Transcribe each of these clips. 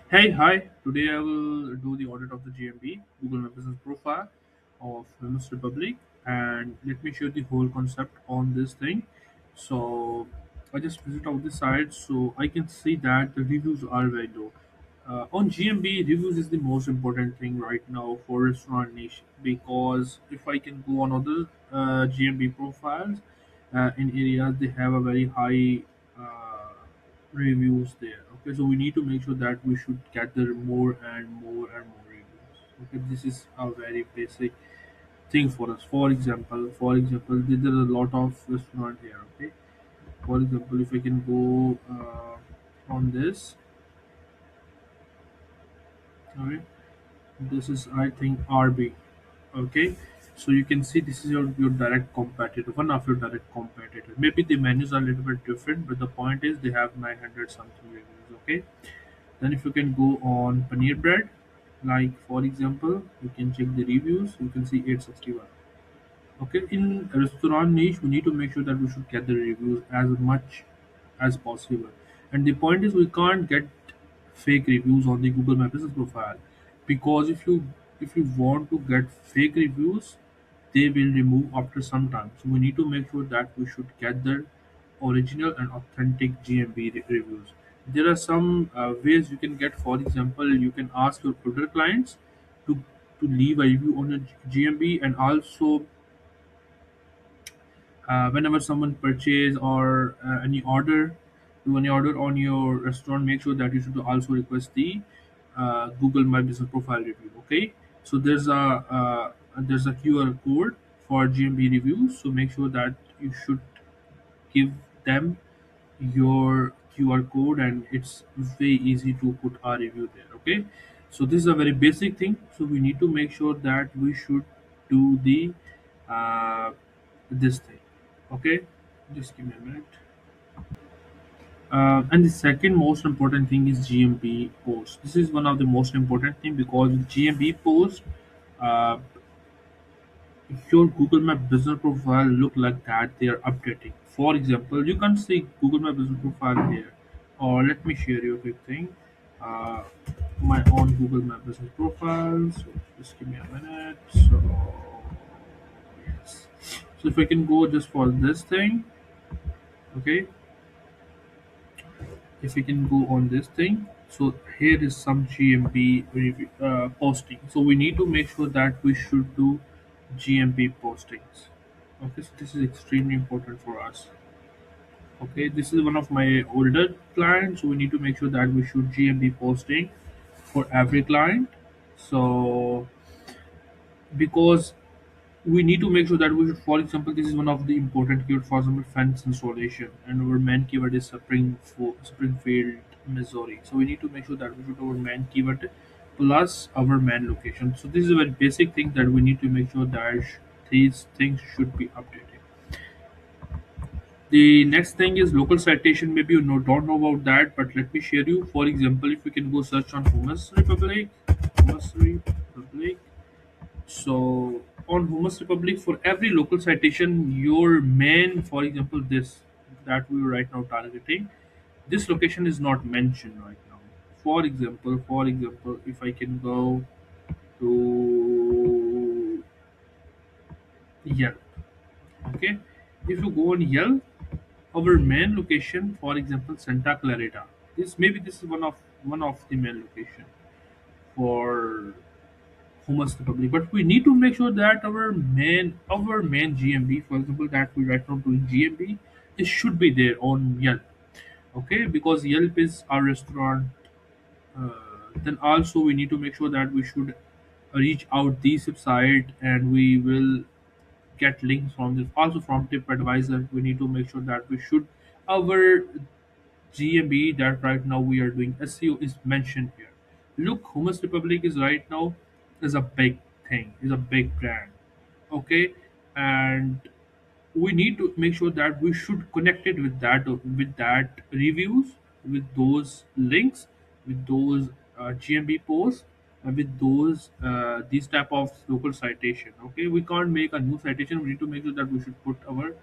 Hey, hi. Today I will do the audit of the GMB, Google My Business Profile of Women's Republic, and let me show the whole concept on this thing. So I just visit out the site, so I can see that the reviews are very low. On GMB, reviews is the most important thing right now for restaurant niche because if I can go on other GMB profiles in areas, they have a very high reviews there. Okay, so we need to make sure that we should gather more and more and more reviews. Okay, this is a very basic thing for us. For example, there are a lot of restaurant here. Okay, for example, if I can go on this, alright, this is I think RB. Okay, so you can see this is your direct competitor, one of your direct competitor. Maybe the menus are a little bit different, but the point is they have 900 something reviews. Okay, then if you can go on paneer bread, like for example, you can check the reviews. You can see 861. Okay, in restaurant niche, we need to make sure that we should get the reviews as much as possible. And the point is, we can't get fake reviews on the Google My Business profile because if you want to get fake reviews, they will remove after some time. So we need to make sure that we should get the original and authentic GMB reviews. There are some ways you can get. For example, you can ask your older clients to to leave a review on a GMB, and also whenever someone purchase or any order do any order on your restaurant, make sure that you should also request the Google My Business profile review. Okay, so there's a QR code for GMB reviews, so make sure that you should give them your QR code, and it's very easy to put our review there. Okay, so this is a very basic thing, so we need to make sure that we should do the uh, this thing. Okay, just give me a minute. And the second most important thing is GMB post. This is one of the most important thing because GMB post, uh, your Google My Business profile look like that they are updating. For example, you can see Google My Business profile here, or let me share you a quick thing. Uh, my own Google My Business profile. So just give me a minute. So yes. So if I can go just for this thing, okay, if we can go on this thing, so here is some GMB review, posting, so we need to make sure that we should do GMB postings. Okay, so this is extremely important for us. Okay, this is one of my older clients, so we need to make sure that we should GMB posting for every client. So because we need to make sure that we should, for example, this is one of the important keyword, for example, fence installation, and our main keyword is Springfield, Missouri. So we need to make sure that we should our main keyword plus our main location. So this is a very basic thing that we need to make sure that these things should be updated. The next thing is local citation. Maybe you don't know about that, but let me share you. For example, if you can go search on Hummus Republic, so on Hummus Republic, for every local citation, your main, for example, this that we are right now targeting, this location is not mentioned right now. For example, if I can go to Yelp, okay, if you go on Yelp, our main location, for example, Santa Clarita, this is one of the main location for Hummus Republic. But we need to make sure that our main GMB, for example, that we right now doing GMB, it should be there on Yelp. Okay, because Yelp is our restaurant. Uh, then also we need to make sure that we should reach out this website, and we will get links from this. Also from TripAdvisor, we need to make sure that we should our GMB that right now we are doing SEO is mentioned here. Look, Hummus Republic is right now is a big thing, is a big brand. Okay, and we need to make sure that we should connect it with that reviews, with those links, with those GMB posts, and with those these type of local citation. Okay, we can't make a new citation. We need to make sure that we should put our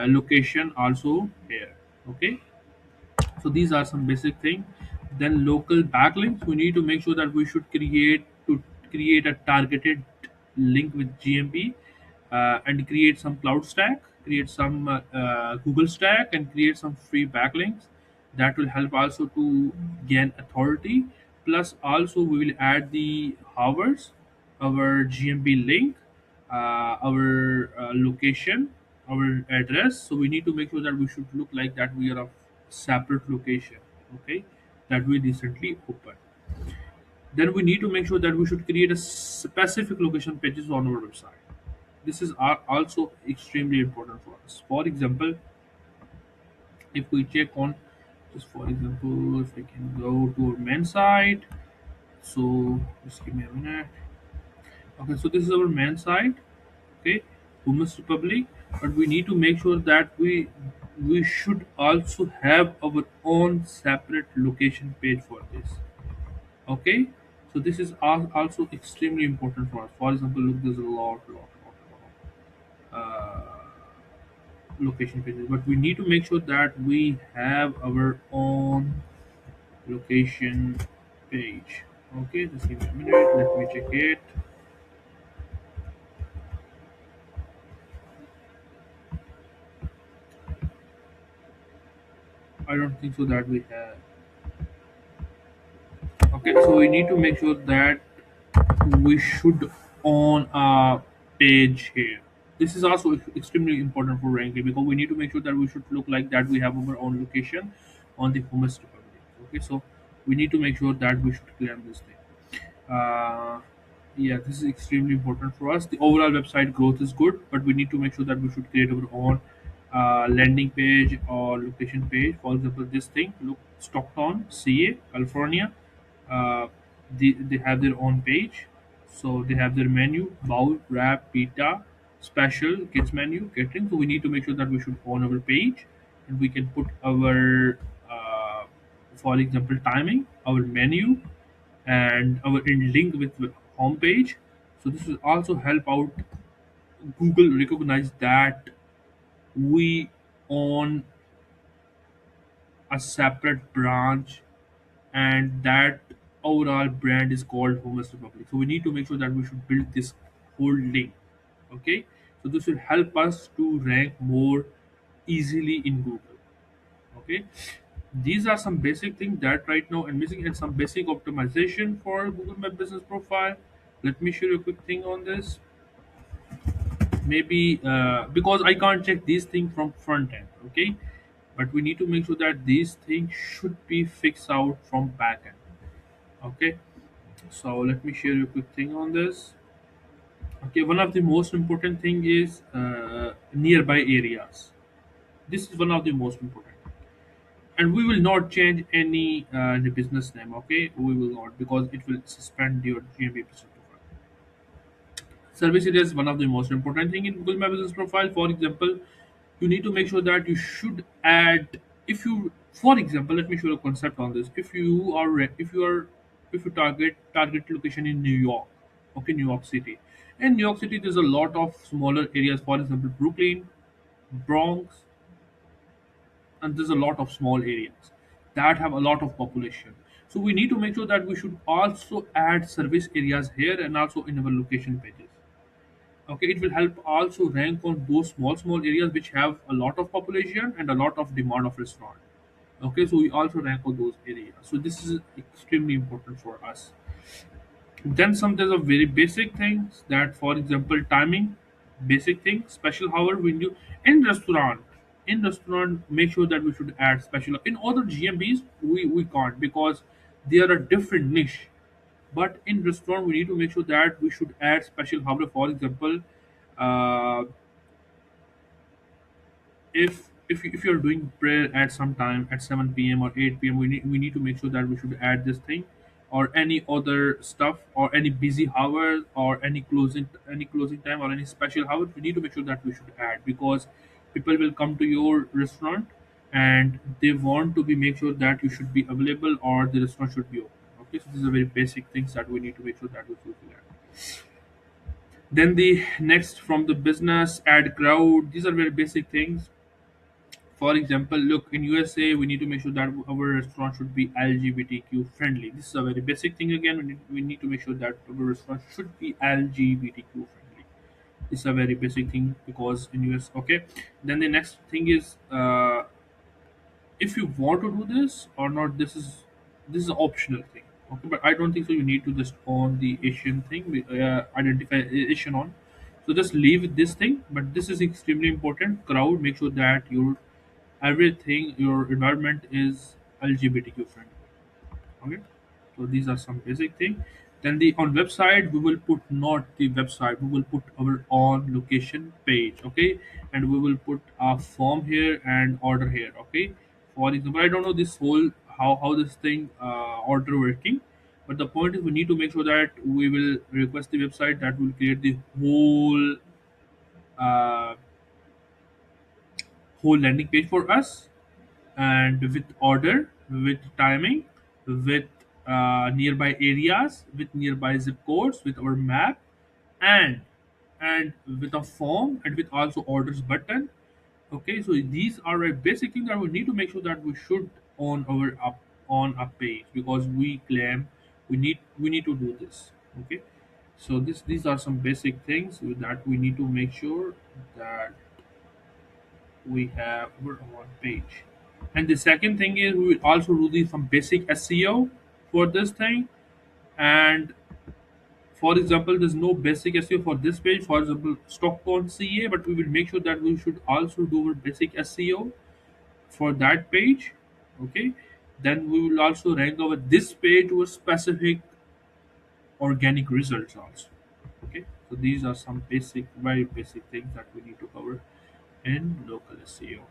location also here. Okay, so these are some basic thing. Then local backlinks, we need to make sure that we should create a targeted link with GMB, and create some cloud stack, create some Google stack, and create some free backlinks. That will help also to gain authority. Plus, also we will add the hours, our GMB link, our location, our address. So we need to make sure that we should look like that we are a separate location. Okay, that we recently opened. Then we need to make sure that we should create a specific location pages on our website. This is also extremely important for us. For example, if we check on, just for example, if I can go to our main site. So just give me a minute. Okay, so this is our main site. Okay, Hummus Republic. But we need to make sure that we should also have our own separate location page for this. Okay, so this is also extremely important for us. For example, look, there's a lot location pages, but we need to make sure that we have our own location page. Okay, just give me a minute, let me check it. I don't think so that we have. Okay, so we need to make sure that we should own a page here. This is also extremely important for ranking, because we need to make sure that we should look like that we have our own location on the Hummus Republic. Okay, so we need to make sure that we should claim this thing. Uh, yeah, this is extremely important for us. The overall website growth is good, but we need to make sure that we should create our own landing page or location page. For example, this thing, look, Stockton, CA, California. Uh, they have their own page, so they have their menu: bowl, wrap, pita, special, kids menu, catering. So we need to make sure that we should own our page, and we can put our, for example, timing, our menu, and our in link with the homepage. So this will also help out Google recognize that we own a separate branch, and that overall brand is called Hummus Republic. So we need to make sure that we should build this whole link. Okay, so this will help us to rank more easily in Google. Okay, these are some basic things that right now I'm missing, and some basic optimization for Google My Business Profile. Let me show you a quick thing on this. Maybe because I can't check these things from front end. Okay, but we need to make sure that these things should be fixed out from back end. Okay, so let me share you a quick thing on this. Okay, one of the most important thing is nearby areas. This is one of the most important, and we will not change any the business name. Okay, we will not, because it will suspend your GMB business profile. Service area is one of the most important thing in Google My Business Profile. For example, you need to make sure that you should add, if you, for example, let me show you a concept on this. If you target location in New York. Okay, New York City. In New York City, there's a lot of smaller areas. For example, Brooklyn, Bronx, and there's a lot of small areas that have a lot of population. So we need to make sure that we should also add service areas here, and also in our location pages. Okay, it will help also rank on those small areas which have a lot of population and a lot of demand of restaurant. Okay, so we also rank on those areas. So this is extremely important for us. Then some, there's a very basic things that, for example, timing, basic thing, special hour window in restaurant. In restaurant, make sure that we should add special. In other GMBs, we can't, because they are a different niche. But in restaurant, we need to make sure that we should add special hour. For example, uh, if you're doing prayer at some time at 7 p.m. or 8 p.m., we need to make sure that we should add this thing, or any other stuff, or any busy hours, or any closing time, or any special hours. We need to make sure that we should add, because people will come to your restaurant, and they want to be make sure that you should be available, or the restaurant should be open. Okay, so these are very basic things that we need to make sure that we fulfill. Then the next, from the business, add crowd. These are very basic things. For example, look, in USA, we need to make sure that our restaurant should be LGBTQ friendly. This is a very basic thing. Again, we need to make sure that our restaurant should be LGBTQ friendly. It's a very basic thing because in US. Okay, then the next thing is, if you want to do this or not, this is an optional thing. Okay, but I don't think so you need to just on the Asian thing, identify Asian on. So just leave this thing, but this is extremely important. Crowd, make sure that your everything, your environment is LGBTQ friendly. Okay, so these are some basic thing. Then the on website we will put not the website, we will put our own location page. Okay, and we will put a form here and order here. Okay, for example, I don't know this whole how this thing order working, but the point is we need to make sure that we will request the website that will create the uh, whole landing page for us, and with order, with timing, with nearby areas, with nearby zip codes, with our map, and and with a form, and with also orders button. Okay, so these are a basic thing that we need to make sure that we should on our up on a page, because we claim we need to do this. Okay, so these are some basic things that we need to make sure that we have our own page. And the second thing is we will also do some basic SEO for this thing. And for example, there's no basic SEO for this page. For example, Stockholm CA, but we will make sure that we should also do our basic SEO for that page. Okay. Then we will also rank over this page with specific organic results also. Okay. So these are some basic, very basic things that we need to cover in local SEO.